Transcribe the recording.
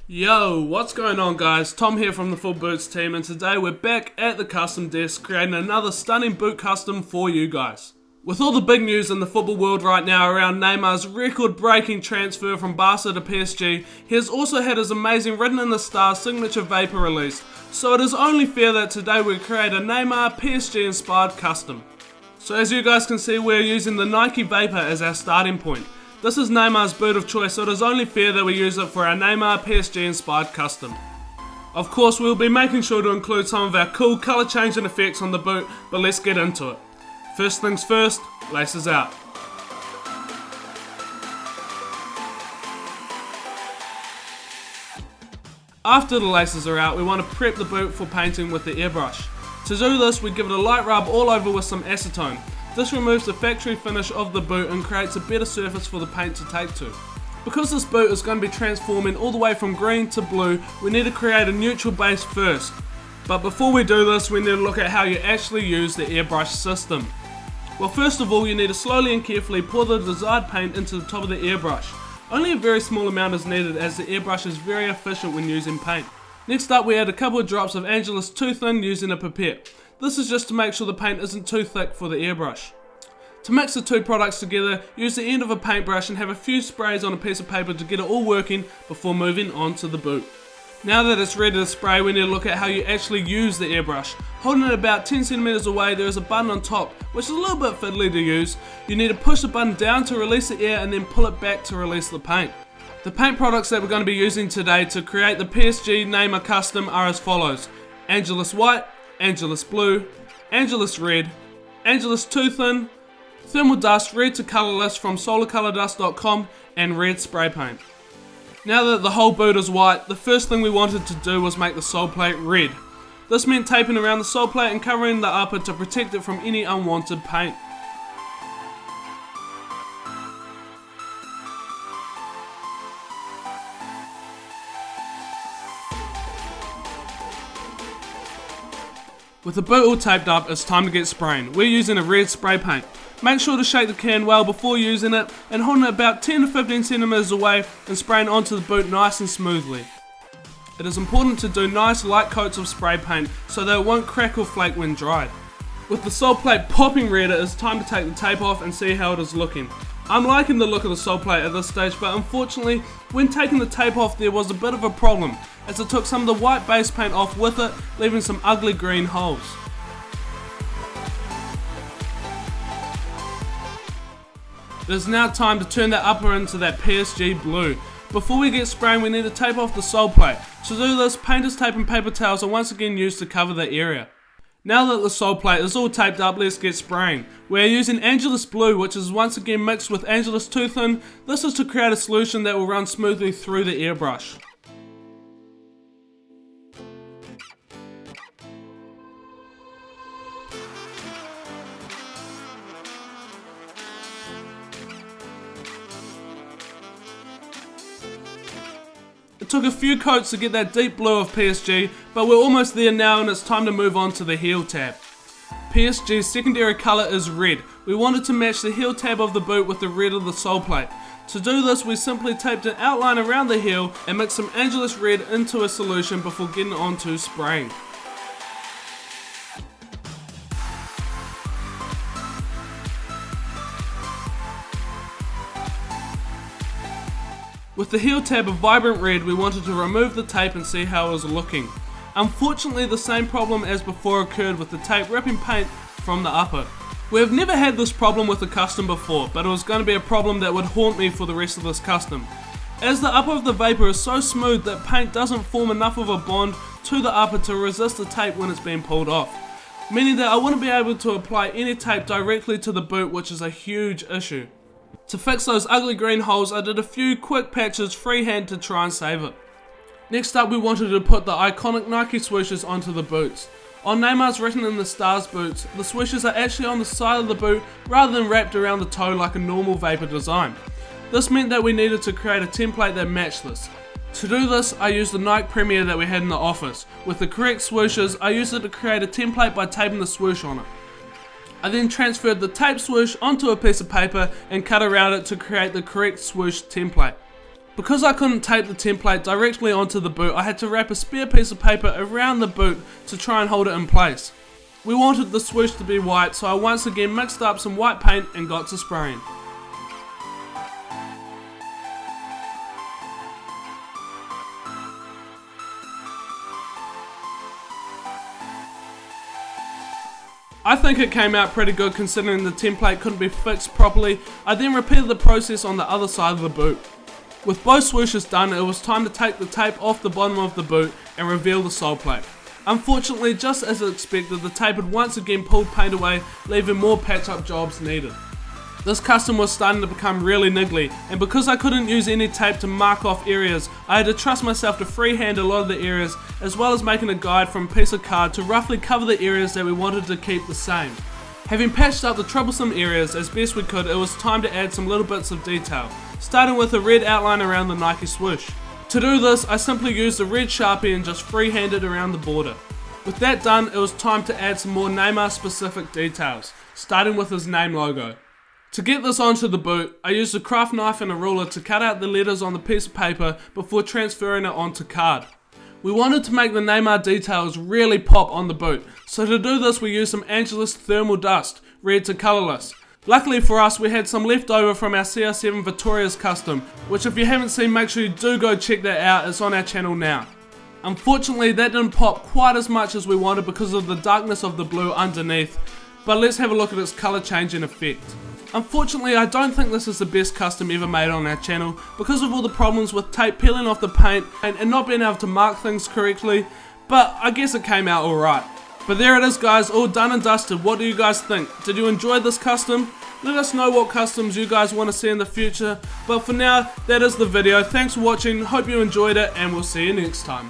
Yo, what's going on guys? Tom here from the Full Boots team, and today we're back at the custom desk creating another stunning boot custom for you guys. With all the big news in the football world right now around Neymar's record-breaking transfer from Barca to PSG, he has also had his amazing Written in the Stars signature vapor released, so it is only fair that today we create a Neymar PSG inspired custom. So as you guys can see, we're using the Nike Vapor as our starting point. This is Neymar's boot of choice, so it is only fair that we use it for our Neymar PSG inspired custom. Of course, we'll be making sure to include some of our cool colour changing effects on the boot, but let's get into it. First things first, laces out. After the laces are out, we want to prep the boot for painting with the airbrush. To do this, we give it a light rub all over with some acetone. This removes the factory finish of the boot and creates a better surface for the paint to take to. Because this boot is going to be transforming all the way from green to blue, we need to create a neutral base first. But before we do this, we need to look at how you actually use the airbrush system. Well, first of all, you need to slowly and carefully pour the desired paint into the top of the airbrush. Only a very small amount is needed as the airbrush is very efficient when using paint. Next up, we add a couple of drops of Angelus Too Thin using a pipette. This is just to make sure the paint isn't too thick for the airbrush. To mix the two products together, use the end of a paintbrush and have a few sprays on a piece of paper to get it all working before moving on to the boot. Now that it's ready to spray, we need to look at how you actually use the airbrush. Holding it about 10 cm away, there is a button on top, which is a little bit fiddly to use. You need to push the button down to release the air and then pull it back to release the paint. The paint products that we're going to be using today to create the PSG Neymar custom are as follows: Angelus White, Angelus Blue, Angelus Red, Angelus Too Thin, Thermal Dust Red to Colourless from solarcolordust.com, and red spray paint. Now that the whole boot is white, the first thing we wanted to do was make the sole plate red. This meant taping around the sole plate and covering the upper to protect it from any unwanted paint. With the boot all taped up, it's time to get spraying. We're using a red spray paint. Make sure to shake the can well before using it and holding it about 10 to 15 cm away and spraying onto the boot nice and smoothly. It is important to do nice light coats of spray paint so that it won't crack or flake when dried. With the sole plate popping red, it is time to take the tape off and see how it is looking. I'm liking the look of the sole plate at this stage, but unfortunately when taking the tape off there was a bit of a problem, as it took some of the white base paint off with it, leaving some ugly green holes. It is now time to turn that upper into that PSG blue. Before we get spraying, we need to tape off the sole plate. To do this, painter's tape and paper towels are once again used to cover the area. Now that the sole plate is all taped up, let's get spraying. We are using Angelus Blue, which is once again mixed with Angelus Too Thin. This is to create a solution that will run smoothly through the airbrush. It took a few coats to get that deep blue of PSG, but we're almost there now and it's time to move on to the heel tab. PSG's secondary colour is red. We wanted to match the heel tab of the boot with the red of the sole plate. To do this, we simply taped an outline around the heel and mixed some Angelus Red into a solution before getting on to spraying. With the heel tab of vibrant red, we wanted to remove the tape and see how it was looking. Unfortunately, the same problem as before occurred with the tape ripping paint from the upper. We have never had this problem with a custom before, but it was going to be a problem that would haunt me for the rest of this custom. As the upper of the vapor is so smooth that paint doesn't form enough of a bond to the upper to resist the tape when it's being pulled off. Meaning that I wouldn't be able to apply any tape directly to the boot, which is a huge issue. To fix those ugly green holes, I did a few quick patches freehand to try and save it. Next up, we wanted to put the iconic Nike swooshes onto the boots. On Neymar's Written in the Stars boots, the swooshes are actually on the side of the boot rather than wrapped around the toe like a normal vapor design. This meant that we needed to create a template that matched this. To do this, I used the Nike Premier that we had in the office. With the correct swooshes, I used it to create a template by taping the swoosh on it. I then transferred the tape swoosh onto a piece of paper and cut around it to create the correct swoosh template. Because I couldn't tape the template directly onto the boot, I had to wrap a spare piece of paper around the boot to try and hold it in place. We wanted the swoosh to be white, so I once again mixed up some white paint and got to spraying. I think it came out pretty good considering the template couldn't be fixed properly. I then repeated the process on the other side of the boot. With both swooshes done, it was time to take the tape off the bottom of the boot and reveal the sole plate. Unfortunately, just as expected, the tape had once again pulled paint away, leaving more patch-up jobs needed. This custom was starting to become really niggly, and because I couldn't use any tape to mark off areas, I had to trust myself to freehand a lot of the areas, as well as making a guide from a piece of card to roughly cover the areas that we wanted to keep the same. Having patched up the troublesome areas as best we could, it was time to add some little bits of detail, starting with a red outline around the Nike swoosh. To do this, I simply used a red Sharpie and just freehanded around the border. With that done, it was time to add some more Neymar specific details, starting with his name logo. To get this onto the boot, I used a craft knife and a ruler to cut out the letters on the piece of paper before transferring it onto card. We wanted to make the Neymar details really pop on the boot, so to do this we used some Angelus thermal dust, red to colourless. Luckily for us, we had some left over from our CR7 Victoria's custom, which if you haven't seen, make sure you do go check that out, it's on our channel now. Unfortunately, that didn't pop quite as much as we wanted because of the darkness of the blue underneath, but let's have a look at its colour changing effect. Unfortunately, I don't think this is the best custom ever made on our channel because of all the problems with tape peeling off the paint and not being able to mark things correctly, but I guess it came out alright. But there it is guys, all done and dusted. What do you guys think? Did you enjoy this custom? Let us know what customs you guys want to see in the future, but for now, that is the video. Thanks for watching, hope you enjoyed it, and we'll see you next time.